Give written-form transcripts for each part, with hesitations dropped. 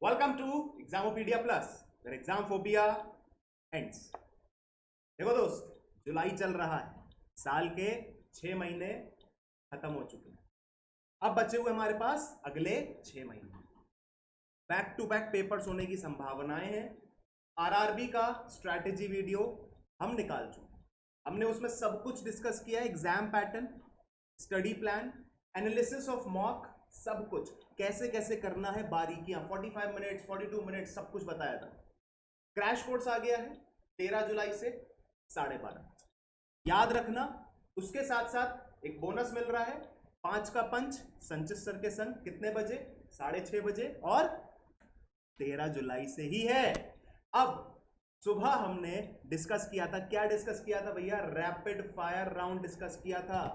Welcome to Examopedia Plus, where examphobia ends. देखो दोस्त, जुलाई चल रहा है, साल के 6 महीने खत्म हो चुके हैं। अब बचे हुए हमारे पास अगले 6 महीने। बैक टू बैक पेपर्स होने की संभावनाएं हैं। आरआरबी का स्ट्रैटेजी वीडियो हम निकाल चुके हैं। हमने उसमें सब कुछ डिस्कस किया, exam pattern, study plan, analysis of mock, सब कुछ कैसे कैसे करना है, बारीकियां, 45 मिनट्स 42 मिनट्स सब कुछ बताया था। क्रैश कोर्स आ गया है 13 जुलाई से 12:30। याद रखना, उसके साथ साथ एक बोनस मिल रहा है, 5 का पंच संचित सर के संग। कितने बजे? 6:30 बजे, और 13 जुलाई से ही है। अब सुबह हमने डिस्कस किया था, क्या डिस्कस किया था भैया? रैपिड फायर राउंड डिस्कस किया था।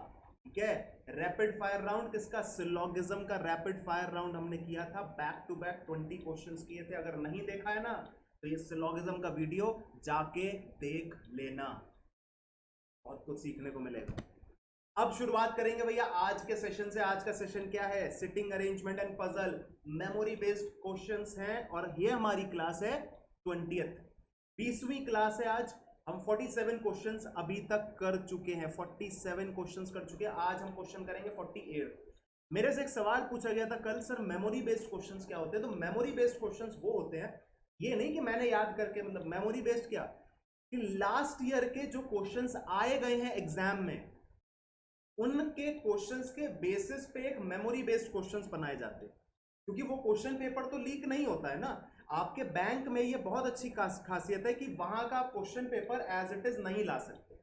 ठीक है, रैपिड फायर राउंड किसका? सिलोगिज्म का रैपिड फायर राउंड हमने किया था। बैक टू बैक 20 क्वेश्चंस किए थे। अगर नहीं देखा है ना तो ये सिलोगिज्म का वीडियो जाके देख लेना, बहुत कुछ सीखने को मिलेगा। अब शुरुआत करेंगे भैया आज के सेशन से। आज का सेशन क्या है? Sitting arrangement and puzzle, memory based questions हैं, और ये हमारी क्लास है 20th, 20वीं क्लास है आज। हम 47 क्वेश्चंस अभी तक कर चुके हैं, 47 क्वेश्चंस कर चुके हैं। आज हम क्वेश्चन करेंगे 48। मेरे से एक सवाल पूछा गया था कल, सर मेमोरी बेस्ड क्वेश्चंस क्या होते हैं? तो मेमोरी बेस्ड क्वेश्चंस वो होते हैं, ये नहीं कि मैंने याद करके, मतलब मेमोरी बेस्ड क्या कि लास्ट ईयर के जो क्वेश्चंस आए गए हैं एग्जाम में, उनके क्वेश्चंस के बेसिस पे एक मेमोरी बेस्ड क्वेश्चंस बनाए जाते हैं। क्योंकि वो क्वेश्चन पेपर तो लीक नहीं होता है ना। आपके बैंक में ये बहुत अच्छी खासियत है कि वहां का question paper as it is नहीं ला सकते।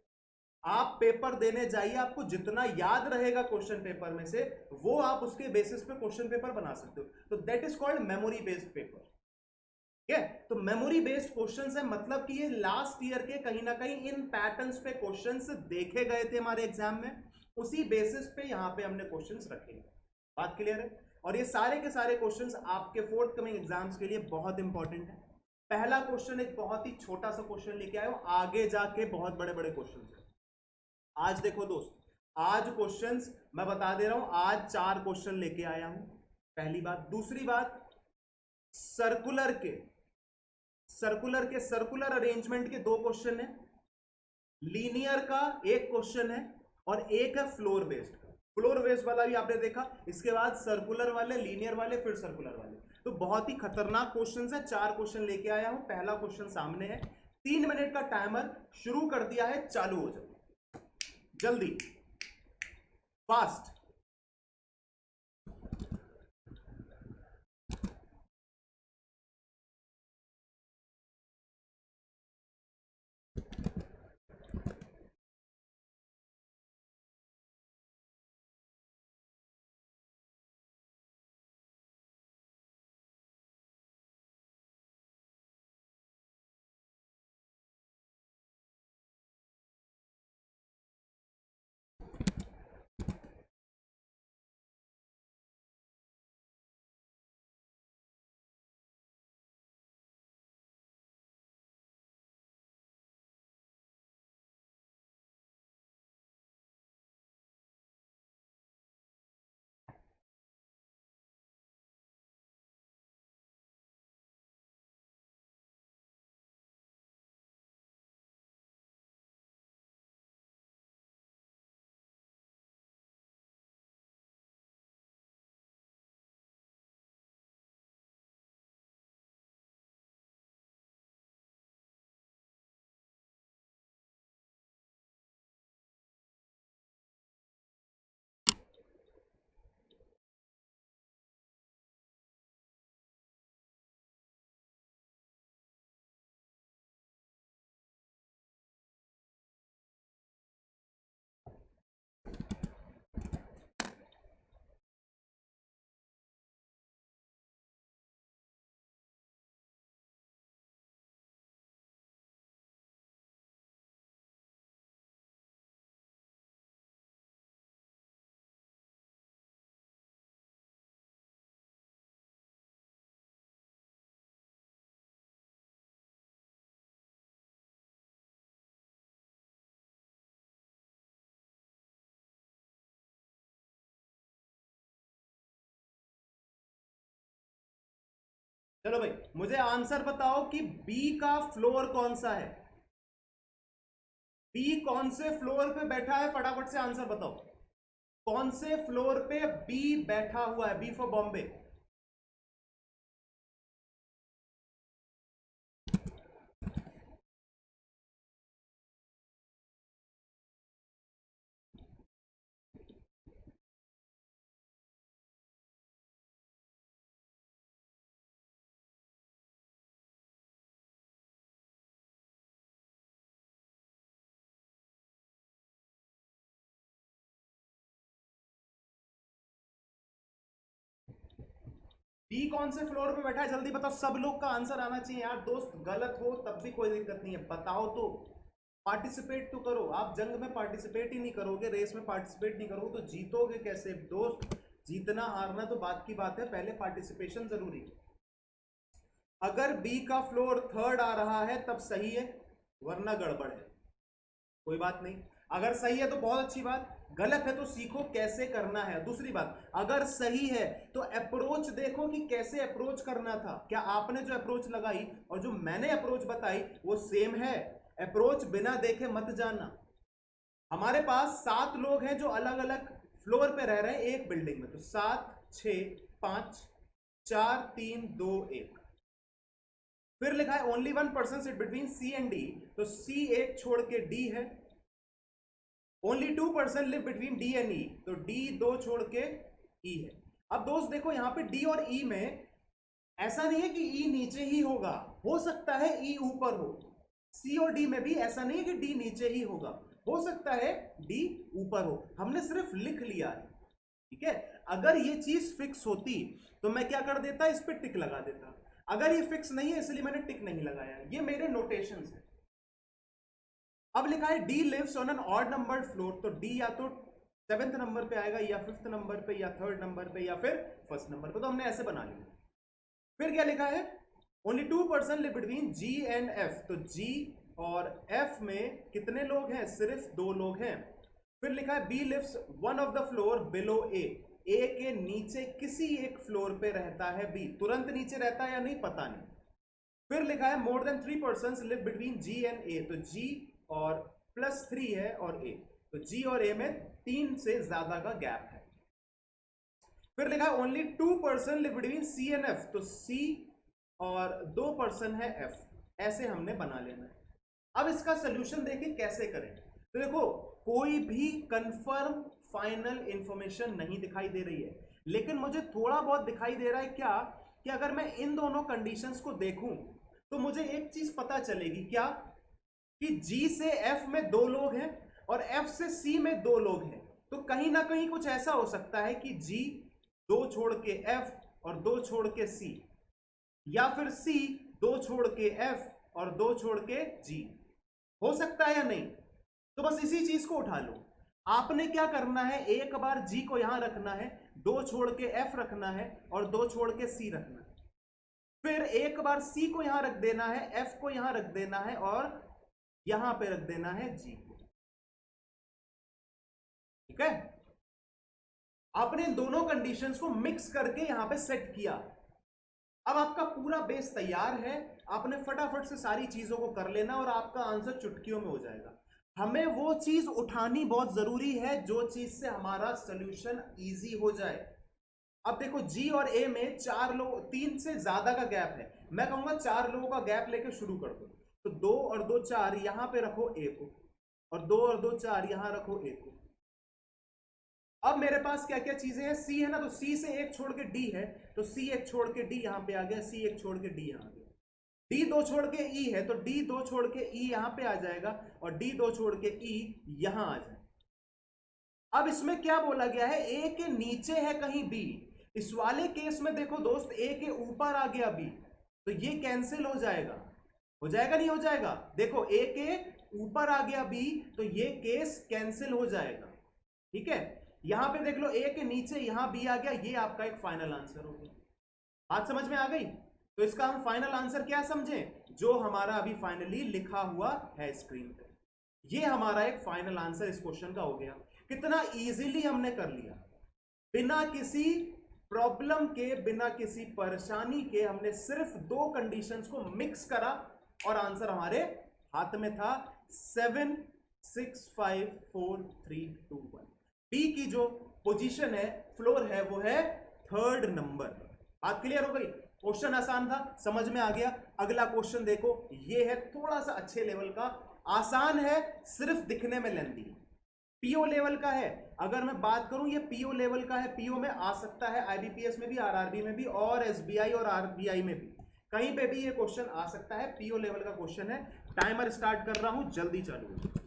आप पेपर देने जाइए, आपको जितना याद रहेगा क्वेश्चन पेपर में से, वो आप उसके बेसिस पे क्वेश्चन पेपर बना सकते हो। तो that is called memory based paper. ठीक है, तो मेमोरी बेस्ड क्वेश्चंस है, मतलब कि ये लास्ट ईयर के कहीं ना कहीं इन पैटर्न्स पे क्वेश्चंस देखे गए थे हमारे एग्जाम में, उसी बेसिस पे यहां पे हमने क्वेश्चंस रखे। बात क्लियर है? और ये सारे के सारे क्वेश्चंस आपके फोर्थ कमिंग एग्जाम्स के लिए बहुत इंपॉर्टेंट है। पहला क्वेश्चन एक बहुत ही छोटा सा क्वेश्चन लेके आया हूं, आगे जाके बहुत बड़े बड़े क्वेश्चन है। आज देखो दोस्त, आज क्वेश्चंस मैं बता दे रहा हूं, आज 4 क्वेश्चन लेके आया हूं। पहली बात। दूसरी बात, सर्कुलर अरेंजमेंट के 2 क्वेश्चन है, लीनियर का 1 क्वेश्चन है, और एक है फ्लोर बेस्ड का। फ्लोर बेस्ड वाला भी आपने देखा, इसके बाद सर्कुलर वाले, लीनियर वाले, फिर सर्कुलर वाले। तो बहुत ही खतरनाक क्वेश्चन है। 4 क्वेश्चन लेके आया हूं। पहला क्वेश्चन सामने है, 3 मिनट का टाइमर शुरू कर दिया है, चालू हो जाए जल्दी, फास्ट। चलो भाई मुझे आंसर बताओ कि बी का फ्लोर कौन सा है, बी कौन से फ्लोर पे बैठा है, फटाफट से आंसर बताओ। कौन से फ्लोर पे बी बैठा हुआ है, बी फॉर बॉम्बे। बी कौन से फ्लोर पे बैठा है, जल्दी बताओ, सब लोग का आंसर आना चाहिए यार। दोस्त गलत हो तब भी कोई दिक्कत नहीं है, बताओ तो, पार्टिसिपेट तो करो। आप जंग में पार्टिसिपेट ही नहीं करोगे, रेस में पार्टिसिपेट नहीं करोगे तो जीतोगे कैसे दोस्त। जीतना हारना तो बात की बात है, पहले पार्टिसिपेशन जरूरी है। अगर बी का फ्लोर थर्ड आ रहा है तब सही है, वरना गड़बड़ है, कोई बात नहीं। अगर सही है तो बहुत अच्छी बात, गलत है तो सीखो कैसे करना है। दूसरी बात, अगर सही है तो अप्रोच देखो कि कैसे अप्रोच करना था। क्या आपने जो अप्रोच लगाई और जो मैंने अप्रोच बताई वो सेम है। अप्रोच बिना देखे मत जाना। हमारे पास 7 लोग हैं जो अलग अलग फ्लोर पे रह रहे हैं एक बिल्डिंग में, तो 7 6 5 4 3 2 1। फिर लिखा है only 1% sit between C and D, तो सी एक छोड़ के डी है। Only 2% live between D and E, तो डी दो छोड़ के ई है। अब दोस्त देखो यहां पे डी और ई में ऐसा नहीं है कि ई नीचे ही होगा, हो सकता है ई ऊपर हो। सी और डी में भी ऐसा नहीं है कि डी नीचे ही होगा, हो सकता है डी ऊपर हो। हमने सिर्फ लिख लिया है, ठीक है। अगर ये चीज फिक्स होती तो मैं क्या कर देता, इस पे टिक लगा देता। अगर ये फिक्स नहीं है इसलिए मैंने टिक नहीं लगाया, ये मेरे नोटेशंस है। अब लिखा है D lives on an odd number floor, तो डी या तो 7th नंबर पे आएगा या 5th नंबर पे या 3rd नंबर पे या फिर 1st नंबर पे, तो हमने ऐसे बना लिया। फिर क्या लिखा है, only 2% live between G and F, तो जी और एफ में कितने लोग हैं, सिर्फ 2 लोग हैं। फिर लिखा है B lives one of the floor below A, A के नीचे किसी एक फ्लोर पे रहता है बी, तुरंत नीचे रहता है या नहीं पता नहीं। फिर लिखा है more than 3% live between G and A, तो जी और +3 है और ए, तो जी और ए में 3 से ज्यादा का गैप है। फिर लिखा है only 2% live between C and F, तो सी और 2% है एफ। ऐसे हमने बना लेना है। अब इसका सोल्यूशन देखिए कैसे करें। तो देखो कोई भी कंफर्म फाइनल इंफॉर्मेशन नहीं दिखाई दे रही है, लेकिन मुझे थोड़ा बहुत दिखाई दे रहा है क्या, कि अगर मैं इन दोनों कंडीशंस को देखूं तो मुझे एक चीज पता चलेगी, क्या, कि G से F में 2 लोग हैं और F से C में 2 लोग हैं। तो कहीं ना कहीं कुछ ऐसा हो सकता है कि G 2 छोड़ के F और 2 छोड़ के C, या फिर C 2 छोड़ के F और 2 छोड़ के G। हो सकता है या नहीं, तो बस इसी चीज को उठा लो। आपने क्या करना है, एक बार G को यहां रखना है, 2 छोड़ के F रखना है और 2 छोड़ के C रखना है। फिर एक बार C को यहां रख देना है, F को यहां रख देना है और यहां पे रख देना है G को, ठीक है। आपने दोनों कंडीशंस को मिक्स करके यहां पे सेट किया। अब आपका पूरा बेस तैयार है, आपने फटाफट से सारी चीजों को कर लेना और आपका आंसर चुटकियों में हो जाएगा। हमें वो चीज उठानी बहुत जरूरी है जो चीज से हमारा सोल्यूशन इजी हो जाए। अब देखो जी और ए में 4 लोग, 3 से ज्यादा का गैप है, मैं कहूंगा 4 लोगों का गैप लेके शुरू कर दो। तो 2 और 2 4 यहां पे रखो ए को, और 2 और 2 4 यहां रखो ए को। अब मेरे पास क्या क्या चीजें हैं, सी है ना, तो सी से एक छोड़ के डी है, तो सी एक छोड़ के डी यहां पे आ गया, सी एक छोड़ के डी यहां आ गया। डी 2 छोड़ के ई है, तो डी 2 छोड़ के ई यहां पे आ जाएगा और डी 2 छोड़ के ई यहां आ जाएगा। अब इसमें क्या बोला गया है, ए के नीचे है कहीं बी। इस वाले केस में देखो दोस्त, ए के ऊपर आ गया बी, तो ये कैंसिल हो जाएगा। हो जाएगा नहीं हो जाएगा, देखो ए के ऊपर आ गया बी, तो ये केस कैंसिल हो जाएगा, ठीक है। यहां पे देख लो ए के नीचे यहां बी आ गया, ये आपका एक फाइनल आंसर हो गया। बात समझ में आ गई। तो इसका हम फाइनल आंसर क्या समझें, जो हमारा अभी फाइनली लिखा हुआ है स्क्रीन पे, ये हमारा एक फाइनल आंसर इस क्वेश्चन का हो गया। कितना इजीली हमने कर लिया, बिना किसी प्रॉब्लम के बिना किसी परेशानी के हमने सिर्फ दो कंडीशंस को मिक्स करा और आंसर हमारे हाथ में था 7 6 5 4 3 2 1। बी की जो पोजीशन है, फ्लोर है, वो है 3rd नंबर। बात क्लियर हो गई? क्वेश्चन आसान था, समझ में आ गया। अगला क्वेश्चन देखो, ये है थोड़ा सा अच्छे लेवल का, आसान है, सिर्फ दिखने में लेंथी है, पीओ लेवल का है। अगर मैं बात करूं ये पीओ लेवल का है, पीओ में आ सकता है, आईबीपीएस में भी, आरआरबी में भी, और एसबीआई और आरबीआई में भी, कहीं पे भी ये क्वेश्चन आ सकता है। पीओ लेवल का क्वेश्चन है। टाइमर स्टार्ट कर रहा हूं, जल्दी चालू हो।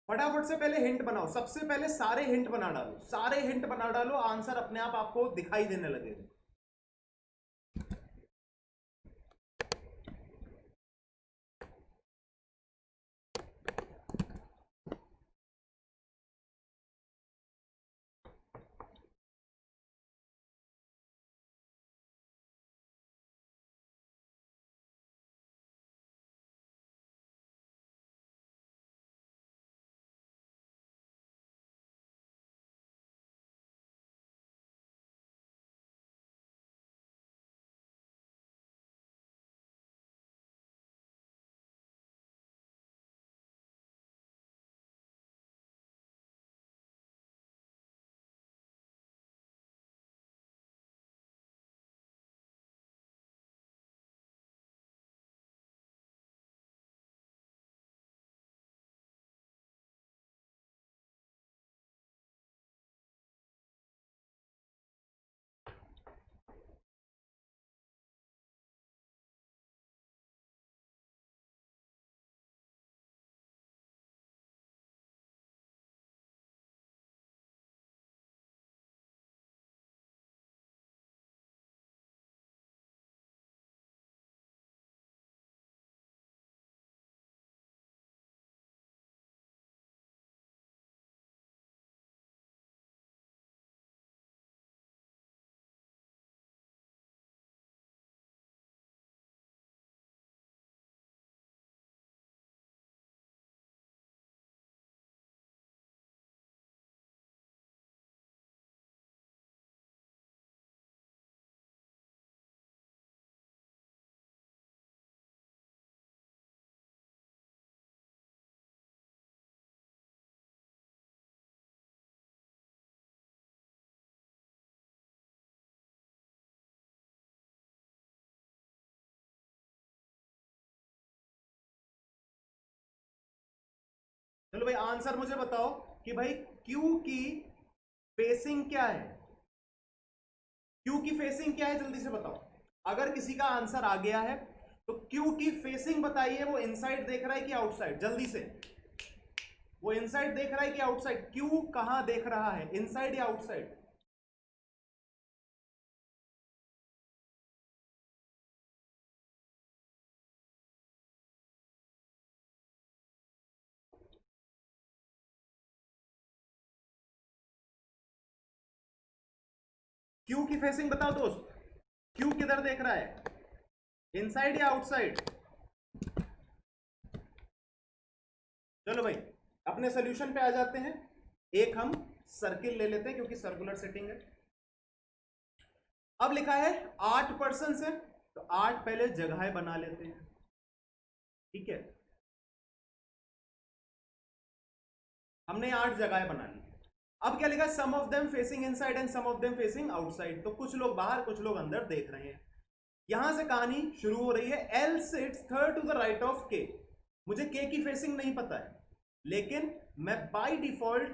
फटाफट से पहले हिंट बनाओ, सबसे पहले सारे हिंट बना डालो, सारे हिंट बना डालो, आंसर अपने आप आपको दिखाई देने लगेगा। चलो भाई, आंसर मुझे बताओ कि भाई क्यू की फेसिंग क्या है? क्यू की फेसिंग क्या है, जल्दी से बताओ। अगर किसी का आंसर आ गया है तो क्यू की फेसिंग बताइए। वो इनसाइड देख रहा है कि आउटसाइड? जल्दी से, वो इनसाइड देख रहा है कि आउटसाइड? क्यू कहां देख रहा है, इनसाइड या आउटसाइड? क्यू की फेसिंग बताओ दोस्त, क्यू किधर देख रहा है, इनसाइड या आउटसाइड? चलो भाई, अपने सोल्यूशन पे आ जाते हैं। एक हम सर्किल ले लेते हैं क्योंकि सर्कुलर सेटिंग है। अब लिखा है 8 पर्सन है, तो 8 पहले जगह बना लेते हैं, ठीक है? हमने 8 जगह बना ली। अब क्या लिखा है, some of them facing inside and some of them facing outside. तो कुछ लोग बाहर, कुछ लोग अंदर देख रहे हैं। यहां से कहानी शुरू हो रही है। L sits third to the right of K. मुझे के की फेसिंग नहीं पता है, लेकिन मैं बाय डिफॉल्ट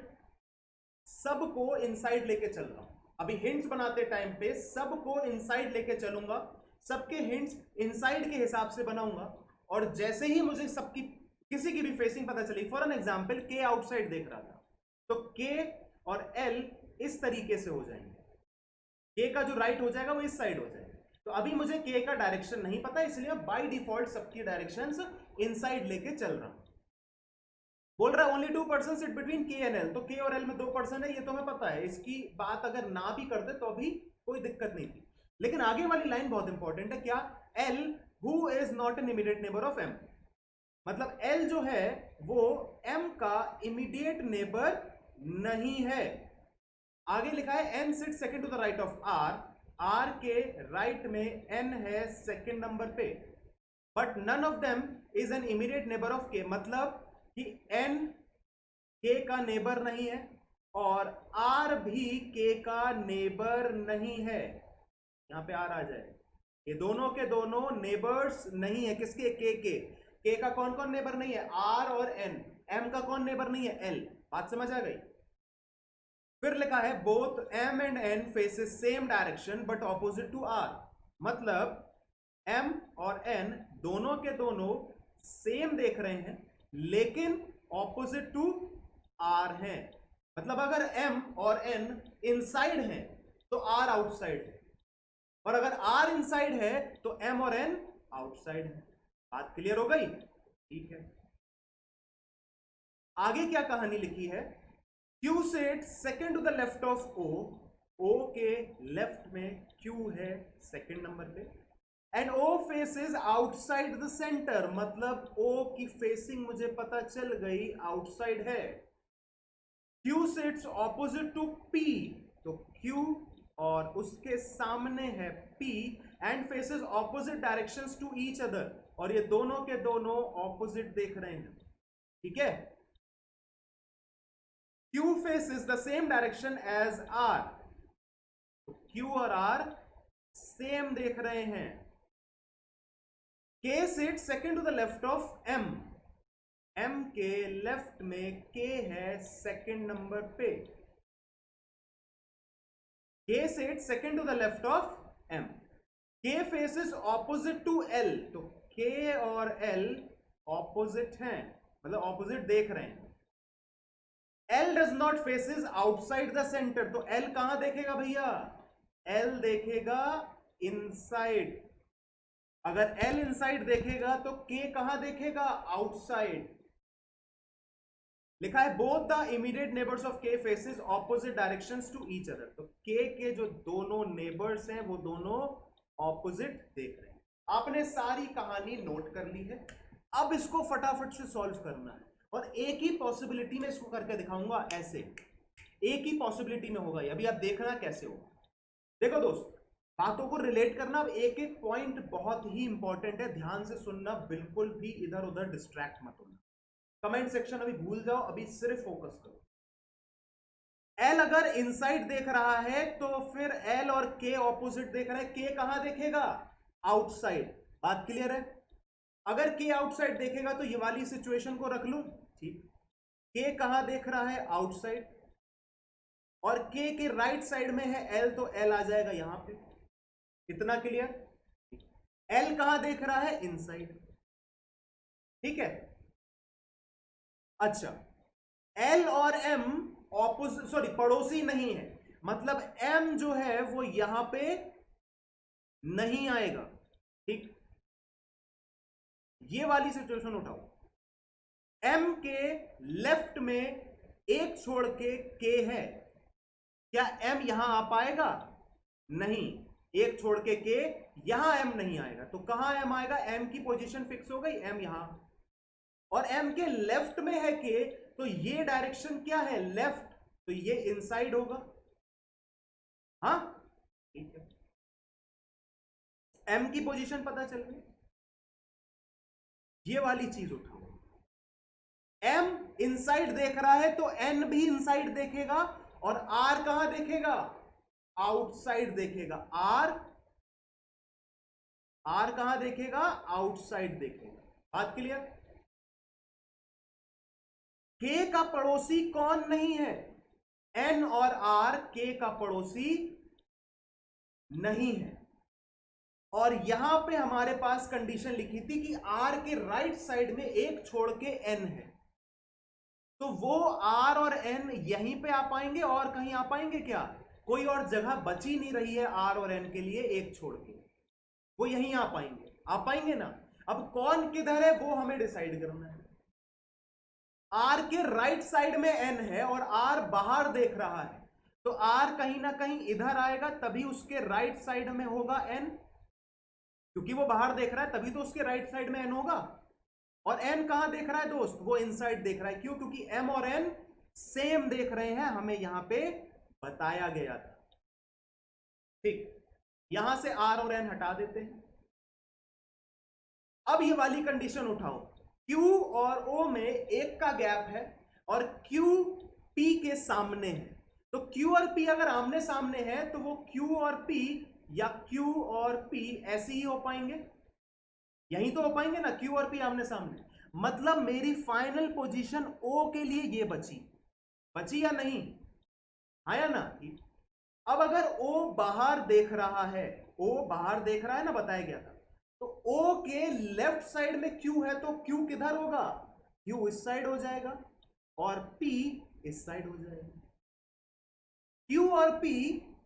सबको इनसाइड लेके चल रहा हूं। अभी हिंट्स बनाते टाइम पे सबको इनसाइड लेके चलूंगा, सबके हिंट्स इनसाइड के हिसाब से बनाऊंगा। और जैसे ही मुझे सबकी किसी की भी फेसिंग पता चली, फॉर एन एग्जांपल के आउटसाइड देख रहा था, तो के और एल इस तरीके से हो जाएंगे। के का जो राइट हो जाएगा वो इस साइड हो जाएगा। तो अभी मुझे के का डायरेक्शन नहीं पता, इसलिए बाय डिफॉल्ट सबकी डायरेक्शंस इनसाइड लेके चल रहा हूं। बोल रहा है ओनली 2% सिट बिटवीन के एंड एल, तो के और एल में 2% है, ये तो हमें पता है, इसकी बात अगर ना भी करते तो भी कोई दिक्कत नहीं थी। लेकिन आगे वाली लाइन बहुत इंपॉर्टेंट है, क्या? L who is not an immediate neighbour of M, मतलब एल जो है वो एम का इमीडिएट नेबर नहीं है। आगे लिखा है N sit second to the right of R, R के राइट में एन है सेकंड नंबर पे, but none of them is an immediate neighbour of K, मतलब कि एन के का नेबर नहीं है और आर भी के का नेबर नहीं है। यहां पे आर आ जाए, ये दोनों के दोनों नेबर्स नहीं है, किसके? के का कौन कौन नेबर नहीं है? आर और एन। एम का कौन नेबर नहीं है? एल। बात समझ आ गई? फिर लिखा है both M and N faces same direction but opposite to R, मतलब एम और एन दोनों के दोनों सेम देख रहे हैं लेकिन ऑपोजिट टू आर हैं। मतलब अगर एम और एन इनसाइड हैं तो आर आउटसाइड है, और अगर आर इनसाइड है तो एम और एन आउटसाइड है। बात क्लियर हो गई? ठीक है, आगे क्या कहानी लिखी है? Q set second to the left of O, O के लेफ्ट में Q है सेकेंड नंबर पे, and O faces outside the centre, मतलब O की फेसिंग मुझे पता चल गई आउटसाइड है। Q sits opposite to P, तो Q और उसके सामने है P, and faces opposite directions to each other, और ये दोनों के दोनों ऑपोजिट देख रहे हैं। ठीक है, Q faces the same direction as R, तो Q और R सेम देख रहे हैं। K sits second to the left of M, M के लेफ्ट में K है सेकंड नंबर पे। K sits second to the left of M, K faces opposite to L, तो K और L ऑपोजिट हैं, मतलब ऑपोजिट देख रहे हैं। L does not faces outside the center, तो L कहां देखेगा भैया? L देखेगा इनसाइड। अगर L इनसाइड देखेगा तो K कहां देखेगा? आउटसाइड। लिखा है both the immediate neighbours of K faces opposite directions to each other, तो K के जो दोनों नेबर्स हैं वो दोनों ऑपोजिट देख रहे हैं। आपने सारी कहानी नोट कर ली है, अब इसको फटाफट से सॉल्व करना है, और एक ही पॉसिबिलिटी में इसको करके दिखाऊंगा। ऐसे एक ही पॉसिबिलिटी में होगा, अभी आप देखना कैसे होगा। देखो दोस्त, बातों को रिलेट करना, एक एक पॉइंट बहुत ही इंपॉर्टेंट है, ध्यान से सुनना, बिल्कुल भी इधर उधर डिस्ट्रैक्ट मत होना। कमेंट सेक्शन अभी भूल जाओ, अभी सिर्फ फोकस करो। एल अगर इनसाइड देख रहा है तो फिर एल और के ऑपोजिट देख रहे हैं, के कहां देखेगा? आउटसाइड। बात क्लियर है? अगर के आउटसाइड देखेगा तो ये वाली सिचुएशन को रख लो, ठीक। के कहां देख रहा है? आउटसाइड, और के राइट साइड में है एल, तो एल आ जाएगा यहां पे। कितना क्लियर? एल कहां देख रहा है? इनसाइड। ठीक है, अच्छा, एल और एम ऑपोजिट, सॉरी पड़ोसी नहीं है, मतलब एम जो है वो यहां पे नहीं आएगा। ठीक, ये वाली सिचुएशन उठाओ, एम के लेफ्ट में एक छोड़ के है, क्या एम यहां आ पाएगा? नहीं, एक छोड़ के यहां एम नहीं आएगा, तो कहां एम आएगा? एम की पोजीशन फिक्स हो गई, एम यहां, और एम के लेफ्ट में है के, तो ये डायरेक्शन क्या है? लेफ्ट, तो ये इनसाइड होगा। हाँ ठीक है, एम की पोजीशन पता चल गई। ये वाली चीज उठाओ, एम इनसाइड देख रहा है तो एन भी इनसाइड देखेगा, और आर कहां देखेगा? आउटसाइड देखेगा। आर कहां देखेगा? आउटसाइड देखेगा। बात क्लियर? के का पड़ोसी कौन नहीं है? एन और आर के का पड़ोसी नहीं है, और यहां पे हमारे पास कंडीशन लिखी थी कि आर के राइट साइड में एक छोड़ के एन है, तो वो आर और एन यहीं पे आ पाएंगे, और कहीं आ पाएंगे क्या? कोई और जगह बची नहीं रही है आर और एन के लिए एक छोड़ के, वो यहीं आ पाएंगे ना? अब कौन किधर है वो हमें डिसाइड करना है। आर के राइट साइड में एन है और आर बाहर देख रहा है, तो आर कहीं ना कहीं इधर आएगा, तभी उसके राइट साइड में होगा एन, क्योंकि वो बाहर देख रहा है तभी तो उसके राइट साइड में एन होगा। और एन कहां देख रहा है दोस्त, वो इनसाइड देख रहा है। क्यों? क्योंकि एम और एन सेम देख रहे हैं, हमें यहां पे बताया गया था। ठीक, यहां से आर और एन हटा देते हैं। अब ये वाली कंडीशन उठाओ, Q और O में एक का गैप है और Q P के सामने है, तो Q और P अगर आमने सामने है तो वो Q और P या Q और P ऐसे ही हो पाएंगे, यही तो हो पाएंगे ना, Q और P आमने सामने। मतलब मेरी फाइनल पोजीशन O के लिए ये बची, बची या नहीं, आया ना। अब अगर O बाहर देख रहा है, O बाहर देख रहा है ना, बताया गया था, तो O के लेफ्ट साइड में Q है, तो Q किधर होगा, Q इस साइड हो जाएगा और P इस साइड हो जाएगा। Q और P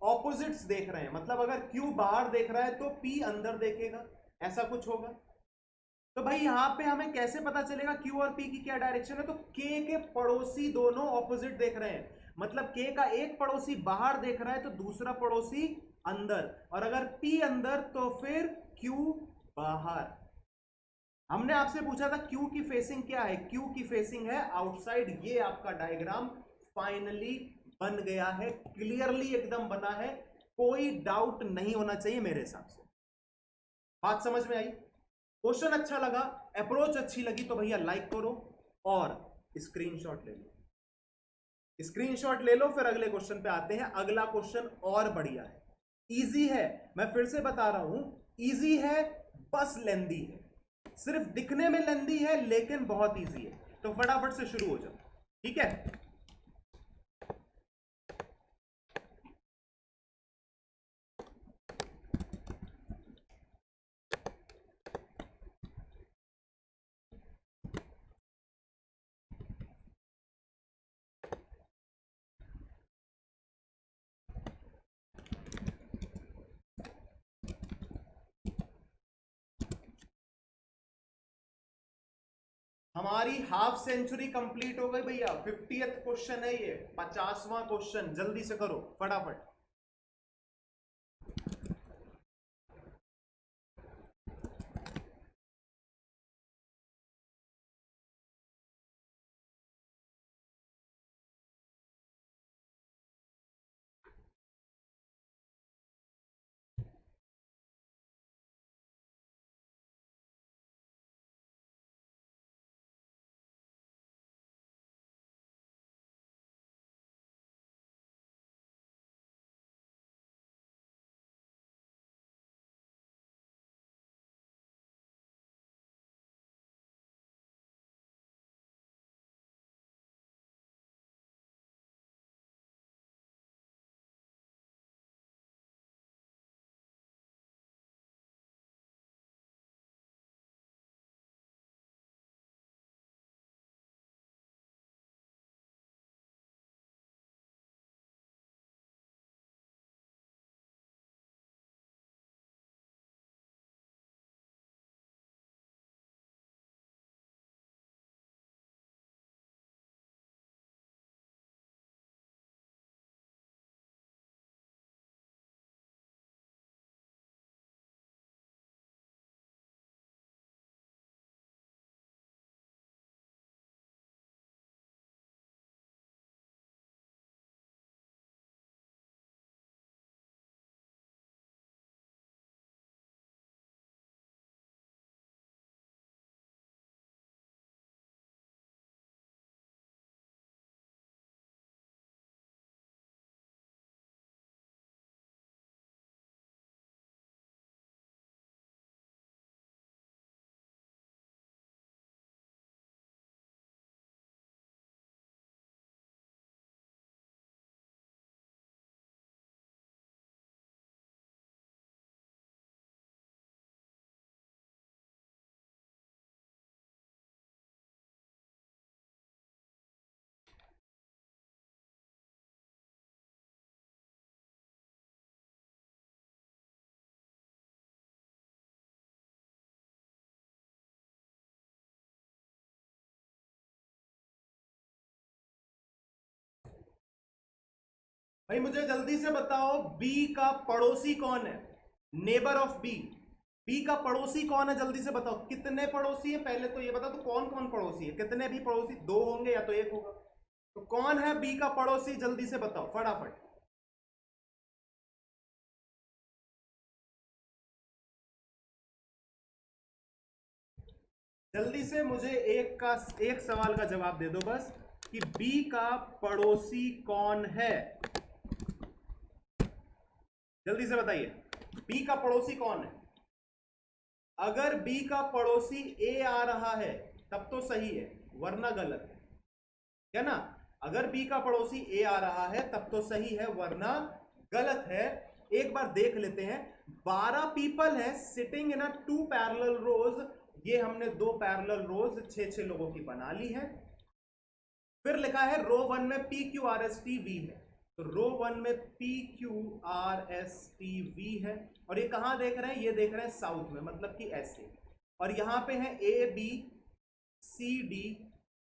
ऑपोजिट्स देख रहे हैं, मतलब अगर Q बाहर देख रहा है तो P अंदर देखेगा, ऐसा कुछ होगा। तो भाई यहां पे हमें कैसे पता चलेगा Q और P की क्या डायरेक्शन है, तो K के पड़ोसी दोनों ऑपोजिट देख रहे हैं, मतलब K का एक पड़ोसी बाहर देख रहा है तो दूसरा पड़ोसी अंदर, और अगर P अंदर तो फिर Q बाहर। हमने आपसे पूछा था Q की फेसिंग क्या है, Q की फेसिंग है आउटसाइड। ये आपका डायग्राम फाइनली बन गया है, क्लियरली एकदम बना है, कोई डाउट नहीं होना चाहिए मेरे हिसाब से। बात समझ में आई? क्वेश्चन अच्छा लगा, अप्रोच अच्छी लगी तो भैया लाइक करो और स्क्रीनशॉट ले लो, स्क्रीनशॉट ले लो। फिर अगले क्वेश्चन पे आते हैं। अगला क्वेश्चन और बढ़िया है, इजी है, मैं फिर से बता रहा हूं, इजी है, बस लेंदी है, सिर्फ दिखने में लेंदी है लेकिन बहुत इजी है। तो फटाफट से शुरू हो जाओ, ठीक है। हमारी हाफ सेंचुरी कंप्लीट हो गई भैया, 50th क्वेश्चन है ये, 50वां क्वेश्चन, जल्दी से करो फटाफट। भाई मुझे जल्दी से बताओ बी का पड़ोसी कौन है, नेबर ऑफ बी। बी का पड़ोसी कौन है, जल्दी से बताओ कितने पड़ोसी है, पहले तो ये बताओ तो कौन कौन पड़ोसी है, कितने भी पड़ोसी, दो होंगे या तो एक होगा, तो कौन है बी का पड़ोसी, जल्दी से बताओ फटाफट। जल्दी से मुझे एक सवाल का जवाब दे दो बस, कि बी का पड़ोसी कौन है, जल्दी से बताइए बी का पड़ोसी कौन है। अगर बी का पड़ोसी ए आ रहा है तब तो सही है, वरना गलत है ना। अगर बी का पड़ोसी ए आ रहा है तब तो सही है, वरना गलत है। एक बार देख लेते हैं। 12 पीपल है सिटिंग इन अ 2 पैरेलल रोज, ये हमने 2 पैरेलल रोज 6-6 लोगों की बना ली है। फिर लिखा है रो 1 में P Q R S T V है, तो रो 1 में P Q R S T V है, और ये कहां देख रहे हैं, ये देख रहे हैं साउथ में, मतलब कि ऐसे। और यहां पे है A B C D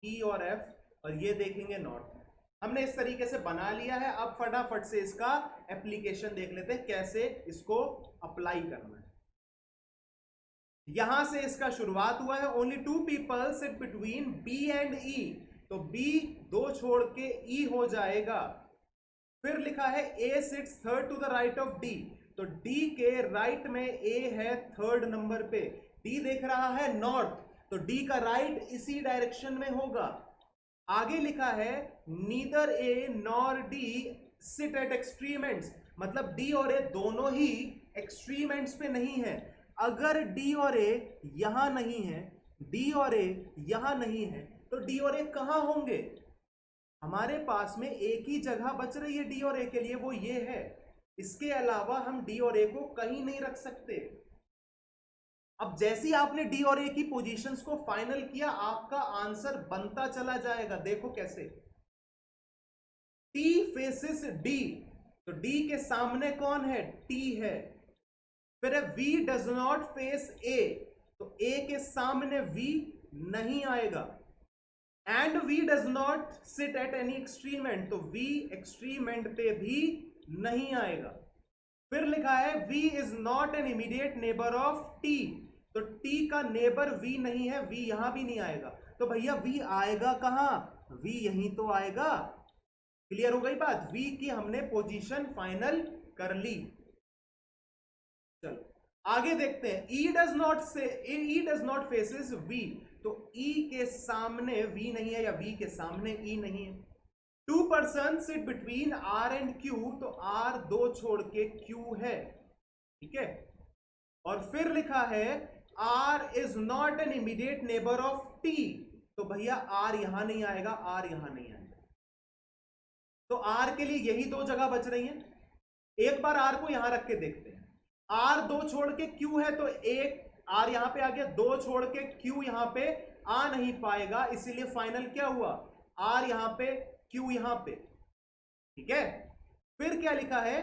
E और एफ, और ये देखेंगे नॉर्थ में। हमने इस तरीके से बना लिया है। अब फटाफट से इसका एप्लीकेशन देख लेते हैं, कैसे इसको अप्लाई करना है। यहां से इसका शुरुआत हुआ है, only 2 people sit between B and E, तो बी 2 छोड़ के ई हो जाएगा। फिर लिखा है A sits third to the right of D, तो डी के राइट में ए है थर्ड नंबर पे, डी देख रहा है नॉर्थ, तो डी का राइट इसी डायरेक्शन में होगा। आगे लिखा है neither A nor D sit at extreme ends, मतलब डी और ए दोनों ही एक्सट्रीम एंड्स पे नहीं है। अगर डी और ए यहां नहीं है, डी और ए यहां नहीं है, तो डी और ए कहां होंगे। हमारे पास में एक ही जगह बच रही है डी और ए के लिए, वो ये है। इसके अलावा हम डी और ए को कहीं नहीं रख सकते। अब जैसे ही आपने डी और ए की पोजीशंस को फाइनल किया, आपका आंसर बनता चला जाएगा। देखो कैसे, टी फेसिस डी, तो डी के सामने कौन है, टी है। फिर V does not face A, तो ए के सामने वी नहीं आएगा। And V does not sit at any extreme end, तो वी एक्सट्रीम एंड पे भी नहीं आएगा। फिर लिखा है V is not an immediate neighbour of T, तो टी का नेबर वी नहीं है, वी यहां भी नहीं आएगा। तो भैया वी आएगा कहां, वी यहीं तो आएगा। क्लियर हो गई बात, वी की हमने पोजीशन फाइनल कर ली। चलो आगे देखते हैं। ई डज नॉट फेसेस वी, तो ई के सामने वी नहीं है, या वी के सामने ई नहीं है। 2 person sit between R and Q, तो आर 2 छोड़ के क्यू है, ठीक है। और फिर लिखा है R is not an immediate neighbour of T, तो भैया आर यहां नहीं आएगा, आर यहां नहीं आएगा। तो आर के लिए यही 2 जगह बच रही हैं। एक बार आर को यहां रख के देखते हैं। आर 2 छोड़ के क्यू है, तो एक आर यहां पे आ गया, 2 छोड़ के क्यू यहां पे आ नहीं पाएगा, इसीलिए फाइनल क्या हुआ, आर यहां पे क्यू यहां पे, ठीक है। फिर क्या लिखा है,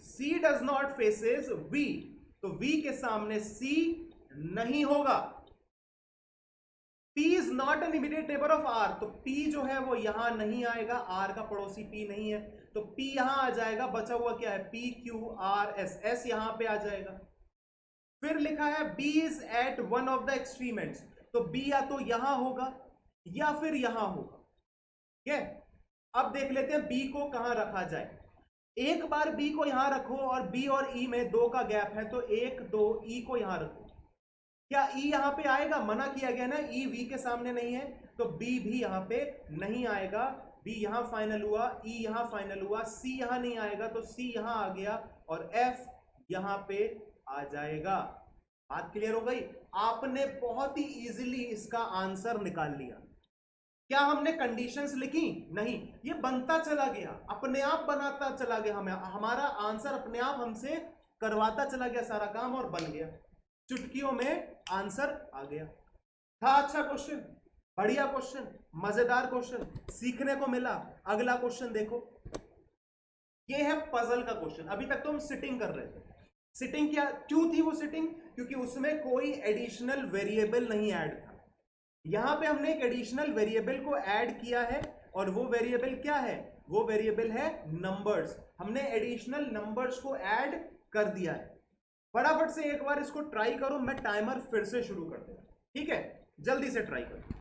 सी डज नॉट फेसेस वी, तो वी के सामने सी नहीं होगा। P is not an immediate neighbour of R, तो P जो है वो यहां नहीं आएगा, R का पड़ोसी P नहीं है, तो P यहां आ जाएगा। बचा हुआ क्या है, P Q R S, S यहां पे आ जाएगा। फिर लिखा है B is at one of the extreme ends, तो B या तो यहां होगा या फिर यहां होगा, ठीक है। अब देख लेते हैं B को कहां रखा जाए। एक बार B को यहां रखो, और B और E में 2 का गैप है, तो 1 2 E को यहां रखो। क्या E यहां पे आएगा, मना किया गया ना, E V के सामने नहीं है, तो B भी यहां पे नहीं आएगा। B यहां फाइनल हुआ, E यहां फाइनल हुआ, C यहां नहीं आएगा, तो C यहां आ गया, और F यहां पे आ जाएगा। बात क्लियर हो गई। आपने बहुत ही इजीली इसका आंसर निकाल लिया। क्या हमने कंडीशंस लिखी, नहीं, ये बनता चला गया, अपने आप बनाता चला गया, हमें हमारा आंसर अपने आप हमसे करवाता चला गया सारा काम, और बन गया। चुटकियों में आंसर आ गया। था अच्छा क्वेश्चन, बढ़िया क्वेश्चन, मजेदार क्वेश्चन, सीखने को मिला। अगला क्वेश्चन देखो, ये है पजल का क्वेश्चन। अभी तक तो हम सिटिंग कर रहे थे। सिटिंग क्या क्यों थी वो सिटिंग, क्योंकि उसमें कोई एडिशनल वेरिएबल नहीं ऐड था। यहां पे हमने एक एडिशनल वेरिएबल को ऐड किया है, और वो वेरिएबल क्या है, वो वेरिएबल है नंबर्स। हमने एडिशनल नंबर्स को ऐड कर दिया है। फटाफट से एक बार इसको ट्राई करो, मैं टाइमर फिर से शुरू कर दूंगा, ठीक है? जल्दी से ट्राई करो।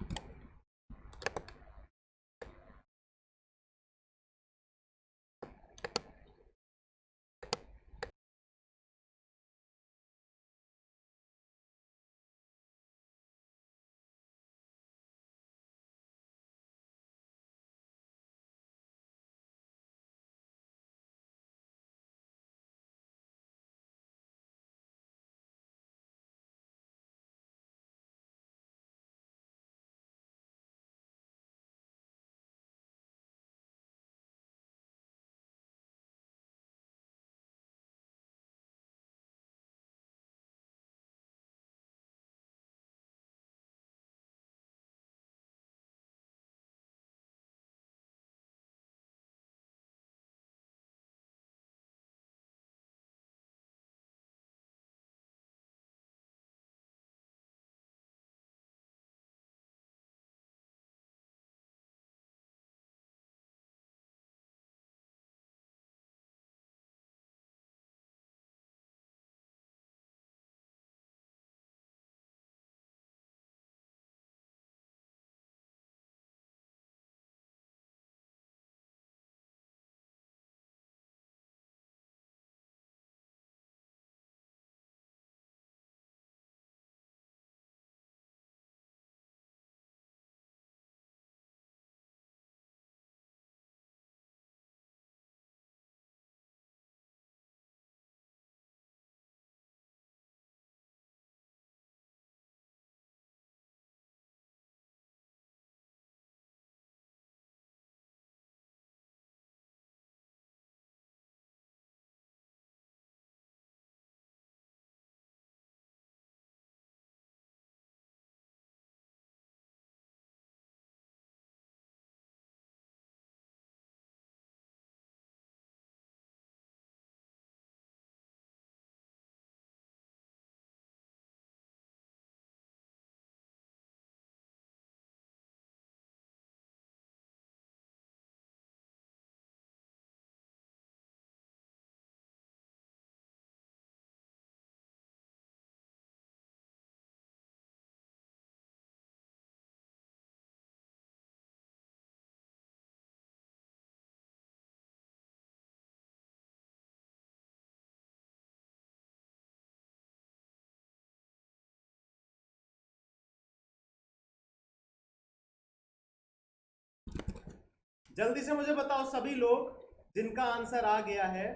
जल्दी से मुझे बताओ सभी लोग जिनका आंसर आ गया है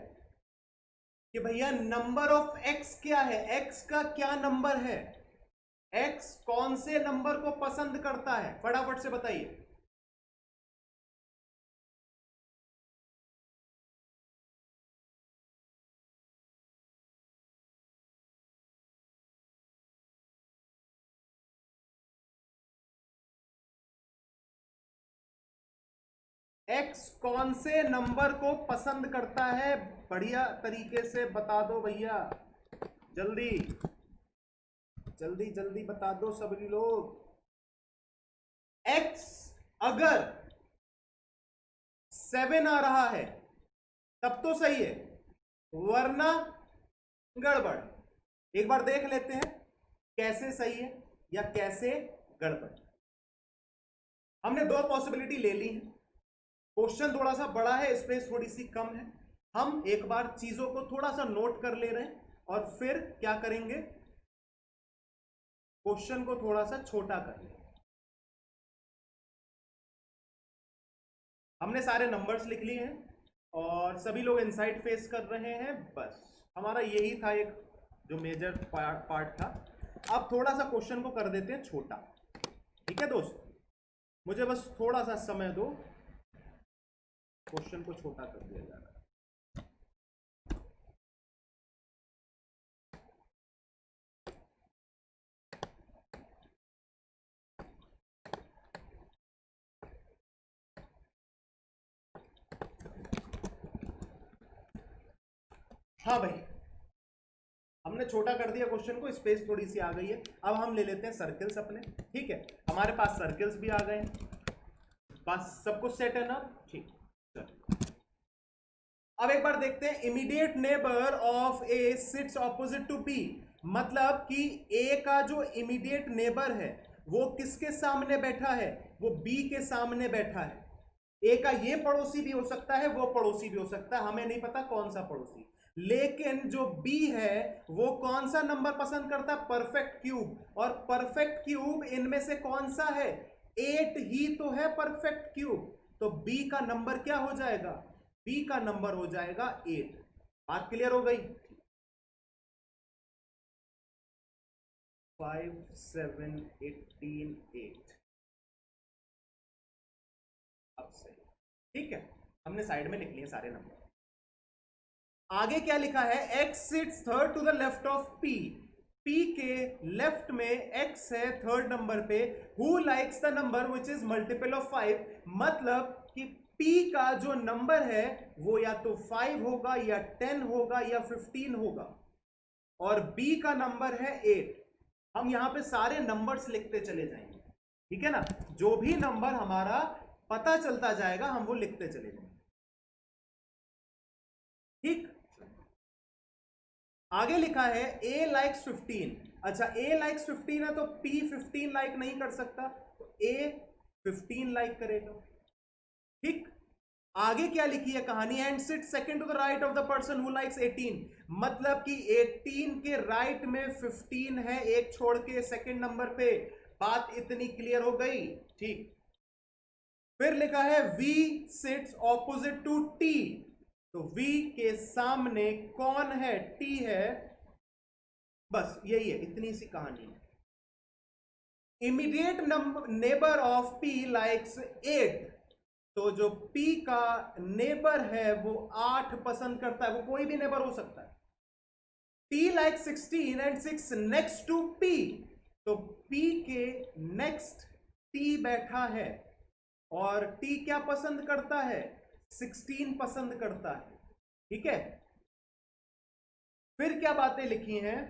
कि भैया नंबर ऑफ एक्स क्या है, एक्स का क्या नंबर है, एक्स कौन से नंबर को पसंद करता है, फटाफट से बताइए। एक्स कौन से नंबर को पसंद करता है, बढ़िया तरीके से बता दो भैया, जल्दी जल्दी जल्दी बता दो सभी लोग। एक्स अगर 7 आ रहा है तब तो सही है, वरना गड़बड़। एक बार देख लेते हैं कैसे सही है या कैसे गड़बड़। हमने दो पॉसिबिलिटी ले ली है, क्वेश्चन थोड़ा सा बड़ा है, स्पेस थोड़ी सी कम है। हम एक बार चीजों को थोड़ा सा नोट कर ले रहे हैं और फिर क्या करेंगे, क्वेश्चन को थोड़ा सा छोटा कर लेंगे। हमने सारे नंबर्स लिख लिए हैं और सभी लोग इनसाइड फेस कर रहे हैं, बस हमारा यही था एक जो मेजर पार्ट था। अब थोड़ा सा क्वेश्चन को कर देते हैं छोटा, ठीक है दोस्त? मुझे बस थोड़ा सा समय दो, क्वेश्चन को छोटा कर दिया जा रहा है। हाँ भाई, हमने छोटा कर दिया क्वेश्चन को, स्पेस थोड़ी सी आ गई है। अब हम ले लेते हैं सर्कल्स अपने, ठीक है? हमारे पास सर्कल्स भी आ गए हैं, बस सब कुछ सेट है ना? ठीक। अब एक बार देखते हैं, immediate neighbour of A sits opposite to B, मतलब कि ए का जो इमीडिएट नेबर है वो किसके सामने बैठा है, वो बी के सामने बैठा है। ए का ये पड़ोसी भी हो सकता है, वो पड़ोसी भी हो सकता है, हमें नहीं पता कौन सा पड़ोसी, लेकिन जो बी है वो कौन सा नंबर पसंद करता है, परफेक्ट क्यूब, और परफेक्ट क्यूब इनमें से कौन सा है, 8 ही तो है परफेक्ट क्यूब, तो बी का नंबर क्या हो जाएगा, बी का नंबर हो जाएगा 8। बात क्लियर हो गई? 5 7 18 8। अब सही, ठीक है, हमने साइड में लिख लिए सारे नंबर। आगे क्या लिखा है, x sits third to the left of p, p के लेफ्ट में x है थर्ड नंबर पे, who likes the number which is multiple of 5, मतलब कि p का जो नंबर है वो या तो 5 होगा या 10 होगा या 15 होगा, और b का नंबर है 8। हम यहां पे सारे नंबर्स लिखते चले जाएंगे, ठीक है ना, जो भी नंबर हमारा पता चलता जाएगा हम वो लिखते चले जाएंगे, ठीक। आगे लिखा है a लाइक्स 15, अच्छा a लाइक्स 15 है तो p 15 लाइक नहीं कर सकता, तो a 15 लाइक करेगा, ठीक। आगे क्या लिखी है कहानी, and sit second to the right of the person who likes 18, मतलब कि 18 के राइट में 15 है, एक छोड़ के सेकंड नंबर पे। बात इतनी क्लियर हो गई, ठीक। फिर लिखा है v sits opposite to t, तो v के सामने कौन है, t है, बस यही है, इतनी सी कहानी है। Immediate neighbour of p likes 8, तो जो p का नेबर है वो 8 पसंद करता है, वो कोई भी नेबर हो सकता है। t likes 16 and 6 next to p, तो p के नेक्स्ट t बैठा है, और t क्या पसंद करता है, 16 पसंद करता है, ठीक है। फिर क्या बातें लिखी हैं,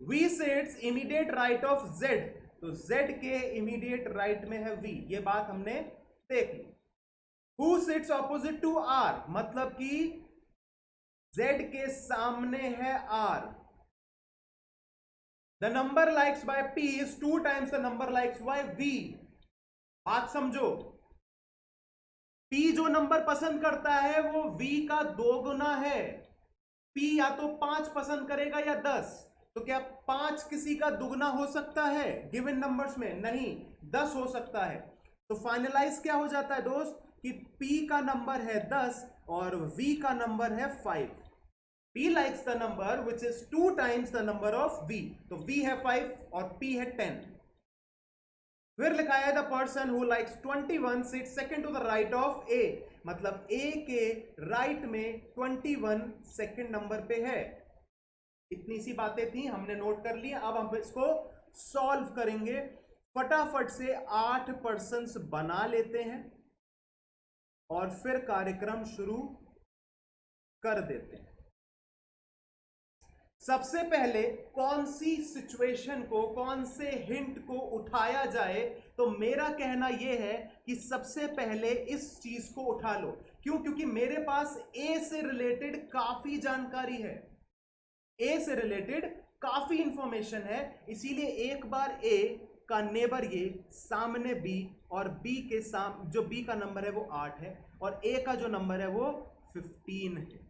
v sits immediate right of z, तो z के इमीडिएट राइट में है v, ये बात हमने देख ली। Who sits opposite to r, मतलब कि z के सामने है r, the number likes by p is 2 times the number likes by v। बात समझो, p जो नंबर पसंद करता है वो v का 2 गुना है, p या तो 5 पसंद करेगा या 10, तो क्या 5 किसी का दुगना हो सकता है गिवन नंबर्स में, नहीं, 10 हो सकता है। तो फाइनलाइज क्या हो जाता है दोस्त कि p का नंबर है 10 और v का नंबर है 5। p likes the number which is 2 times the number of v, तो v है 5 और p है 10। फिर लिखा है the person who likes 21 sit second to the right of a, मतलब a के राइट में 21 सेकंड नंबर पे है। इतनी सी बातें थी, हमने नोट कर लिया, अब हम इसको सॉल्व करेंगे। फटाफट से 8 पर्सन्स बना लेते हैं और फिर कार्यक्रम शुरू कर देते हैं। सबसे पहले कौन सी सिचुएशन को, कौन से हिंट को उठाया जाए, तो मेरा कहना यह है कि सबसे पहले इस चीज को उठा लो। क्यों? क्योंकि मेरे पास ए से रिलेटेड काफी जानकारी है, ए से रिलेटेड काफी इंफॉर्मेशन है, इसीलिए एक बार ए का नेबर ये सामने बी, और बी के जो बी का नंबर है वो 8 है और ए का जो नंबर है वो 15 है।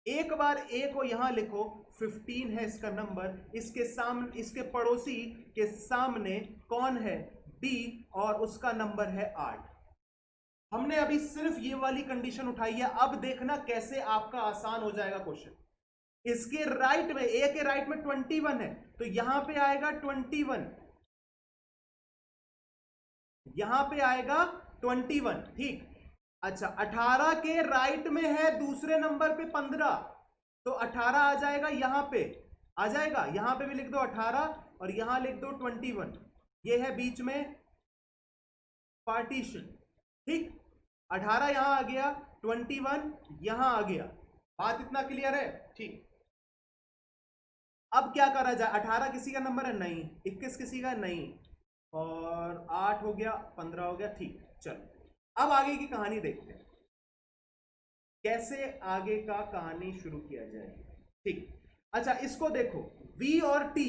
एक बार ए को यहां लिखो, 15 है इसका नंबर, इसके सामने, इसके पड़ोसी के सामने कौन है, बी, और उसका नंबर है 8। हमने अभी सिर्फ ये वाली कंडीशन उठाई है, अब देखना कैसे आपका आसान हो जाएगा क्वेश्चन। इसके राइट में, ए के राइट में 21 है, तो यहां पे आएगा 21, यहां पे आएगा 21, ठीक। अच्छा, 18 के राइट में है दूसरे नंबर पे 15, तो 18 आ जाएगा, यहां पे आ जाएगा, यहां पे भी लिख दो 18 और यहां लिख दो 21, ये है बीच में पार्टीशन, ठीक। 18 यहां आ गया, 21 यहां आ गया, बात इतना क्लियर है, ठीक। अब क्या करा जाए, 18 किसी का नंबर है, नहीं, 21 किसी का नहीं, और 8 हो गया, 15 हो गया, ठीक। चलो अब आगे की कहानी देखते हैं, कैसे आगे का कहानी शुरू किया जाए। ठीक, अच्छा इसको देखो, V और T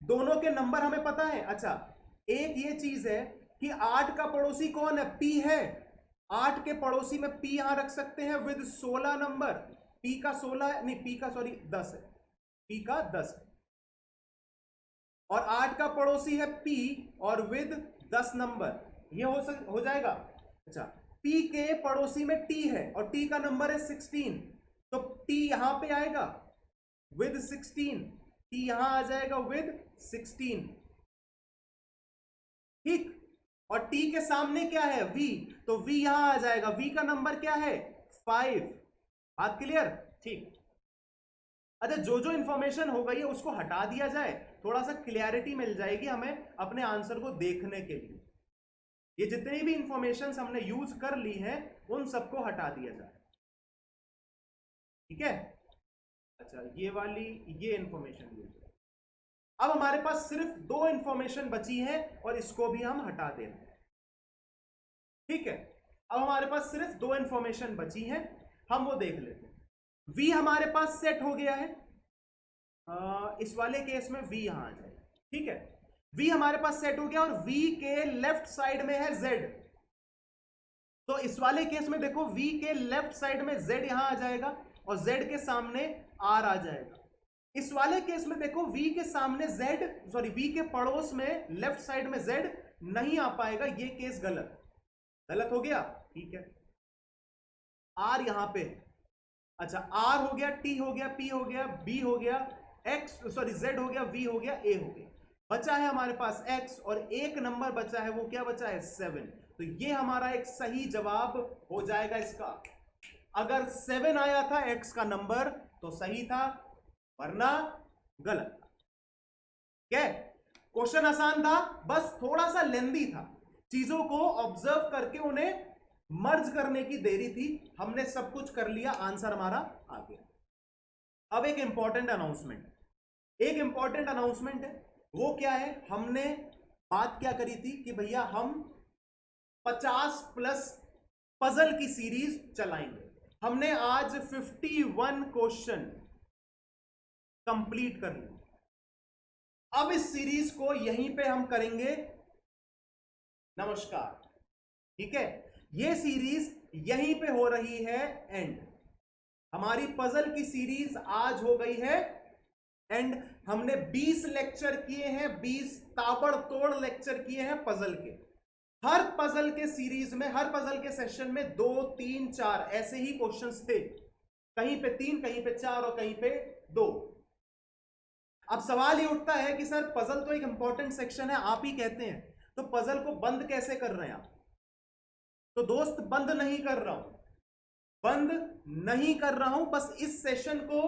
दोनों के नंबर हमें पता है। अच्छा एक ये चीज है कि 8 का पड़ोसी कौन है, P है। 8 के पड़ोसी में P यहां रख सकते हैं विद 16 नंबर। P का 16 नहीं, P का सॉरी 10 है, P का 10 है। और 8 का पड़ोसी है P और विद 10 नंबर, ये हो जाएगा। अच्छा P के पड़ोसी में T है और T का नंबर है 16, तो T यहां पे आएगा विद 16, T यहां आ जाएगा विद 16। ठीक, और T के सामने क्या है, V, तो V यहां आ जाएगा। V का नंबर क्या है, 5। बात क्लियर? ठीक, अच्छा जो जो इंफॉर्मेशन हो गई है उसको हटा दिया जाए, थोड़ा सा क्लियरिटी मिल जाएगी हमें अपने आंसर को देखने के लिए। ये जितनी भी इंफॉर्मेशन हमने यूज कर ली है उन सबको हटा दिया जाए। ठीक है, अच्छा ये वाली ये इंफॉर्मेशन यूज, अब हमारे पास सिर्फ 2 इंफॉर्मेशन बची है और इसको भी हम हटा दे रहे हैं। ठीक है, अब हमारे पास सिर्फ 2 इंफॉर्मेशन बची है, हम वो देख लेते हैं। V हमारे पास सेट हो गया है, इस वाले केस में V यहां आ जाएगा। ठीक है, V हमारे पास सेट हो गया और V के लेफ्ट साइड में है Z, तो इस वाले केस में देखो V के लेफ्ट साइड में Z यहां आ जाएगा और Z के सामने R आ जाएगा। इस वाले केस में देखो V के सामने Z, सॉरी V के पड़ोस में लेफ्ट साइड में Z नहीं आ पाएगा, ये केस गलत गलत हो गया। ठीक है, R यहां पे, अच्छा R हो गया, T हो गया, P हो गया, B हो गया, X सॉरी Z हो गया, V हो गया, A हो गया। बचा है हमारे पास X और एक नंबर बचा है, वो क्या बचा है, 7। तो ये हमारा एक सही जवाब हो जाएगा इसका। अगर 7 आया था X का नंबर तो सही था, वरना गलत। क्या क्वेश्चन आसान था, बस थोड़ा सा लेंदी था, चीजों को ऑब्जर्व करके उन्हें मर्ज करने की देरी थी। हमने सब कुछ कर लिया, आंसर हमारा आ गया। अब एक इंपॉर्टेंट अनाउंसमेंट है, वो क्या है, हमने बात क्या करी थी कि भैया हम 50 प्लस पजल की सीरीज चलाएंगे। हमने आज 51 क्वेश्चन कंप्लीट कर लिए। अब इस सीरीज को यहीं पे हम करेंगे नमस्कार। ठीक है, ये सीरीज यहीं पे हो रही है एंड। हमारी पजल की सीरीज आज हो गई है एंड। हमने 20 लेक्चर किए हैं, 20 ताबड़तोड़ लेक्चर किए हैं पजल के। हर पजल के सीरीज में, हर पजल के सेशन में 2 3 4 ऐसे ही क्वेश्चंस थे, कहीं पे 3, कहीं पे 4 और कहीं पे 2। अब सवाल ये उठता है कि सर पजल तो एक इंपॉर्टेंट सेक्शन है, आप ही कहते हैं, तो पजल को बंद कैसे कर रहे हैं आप? तो दोस्त बंद नहीं कर रहा हूं, बंद नहीं कर रहा हूं, बस इस सेशन को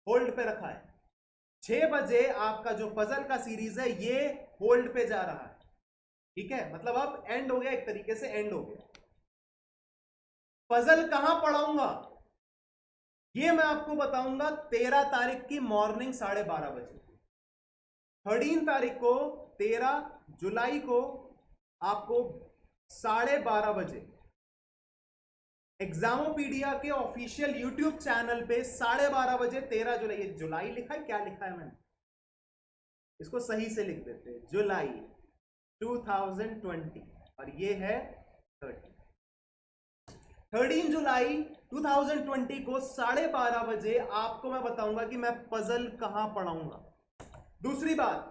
होल्ड पे रखा है। 6 बजे आपका जो पजल का सीरीज है ये होल्ड पे जा रहा है। ठीक है, मतलब अब एंड हो गया, एक तरीके से एंड हो गया। पजल कहां पढ़ाऊंगा ये मैं आपको बताऊंगा 13 तारीख की मॉर्निंग 12:30 बजे। 13 तारीख को, 13 जुलाई को आपको 12:30 बजे एग्जामोपीडिया के ऑफिशियल यूट्यूब चैनल पे 12:30 बजे 13 जुलाई, ये जुलाई लिखा है, क्या लिखा है मैंने, इसको सही से लिख देते हैं, जुलाई 2020 और ये है 13 जुलाई 2020 को 12:30 बजे आपको मैं बताऊंगा कि मैं पजल कहां पढ़ाऊंगा। दूसरी बात,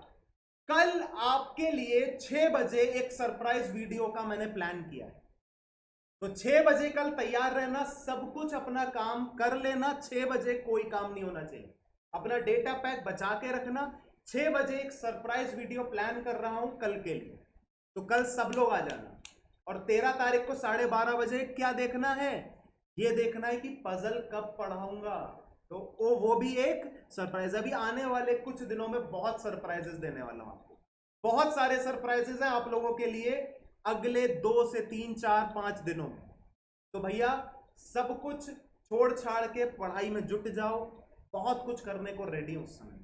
कल आपके लिए 6 बजे एक सरप्राइज वीडियो का मैंने प्लान किया है, तो 6 बजे कल तैयार रहना, सब कुछ अपना काम कर लेना। 6 बजे कोई काम नहीं होना चाहिए, अपना डेटा पैक बचा के रखना। 6 बजे एक सरप्राइज वीडियो प्लान कर रहा हूं कल के लिए, तो कल सब लोग आ जाना। और 13 तारीख को 12:30 बजे क्या देखना है, ये देखना है कि पजल कब पढ़ाऊंगा, तो वो भी एक सरप्राइज। अभी आने वाले कुछ दिनों में बहुत सरप्राइजेस देने वाला हूं आपको, बहुत सारे सरप्राइजेस हैं आप लोगों के लिए अगले 2 से 3 4 5 दिनों में। तो भैया सब कुछ छोड़ छाड़ के पढ़ाई में जुट जाओ, बहुत कुछ करने को रेडी हूं उस समय,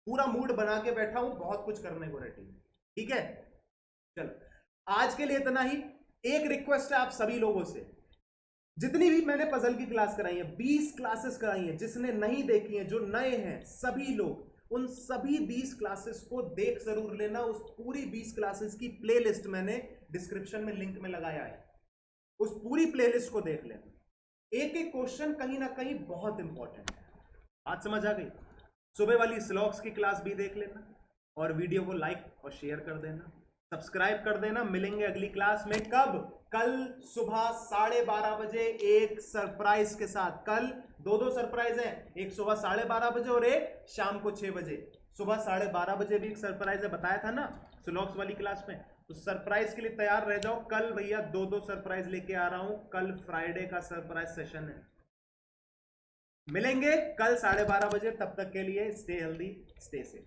पूरा मूड बना के बैठा हूं, बहुत कुछ करने को रेडी हूं। ठीक है, चलो आज के लिए इतना ही। एक रिक्वेस्ट है आप सभी लोगों से, जितनी भी मैंने पजल की क्लास कराई है, 20 क्लासेस कराई है, जिसने नहीं देखी है, जो नए हैं सभी लोग, उन सभी 20 क्लासेस को देख जरूर लेना। उस पूरी 20 क्लासेस की प्लेलिस्ट मैंने डिस्क्रिप्शन में लिंक में लगाया है, उस पूरी प्लेलिस्ट को देख लेना। एक एक क्वेश्चन कहीं ना कहीं बहुत इंपॉर्टेंट है। बात समझ आ गई? सुबह वाली स्लॉग्स की क्लास भी देख लेना और वीडियो को लाइक और शेयर कर देना, सब्सक्राइब कर देना। मिलेंगे अगली क्लास में कब? कल सुबह 12:30 बजे एक सरप्राइज के साथ। कल दो सरप्राइज है, एक सुबह 12:30 बजे और एक शाम को 6 बजे। सुबह 12:30 बजे भी एक सरप्राइज है, बताया था ना स्लॉग्स वाली क्लास में। तो सरप्राइज के लिए तैयार रह जाओ। कल भैया दो सरप्राइज लेके आ रहा हूं। कल फ्राइडे का सरप्राइज सेशन है। मिलेंगे कल 12:30 बजे। तब तक के लिए स्टे हेल्दी, स्टे सेफ।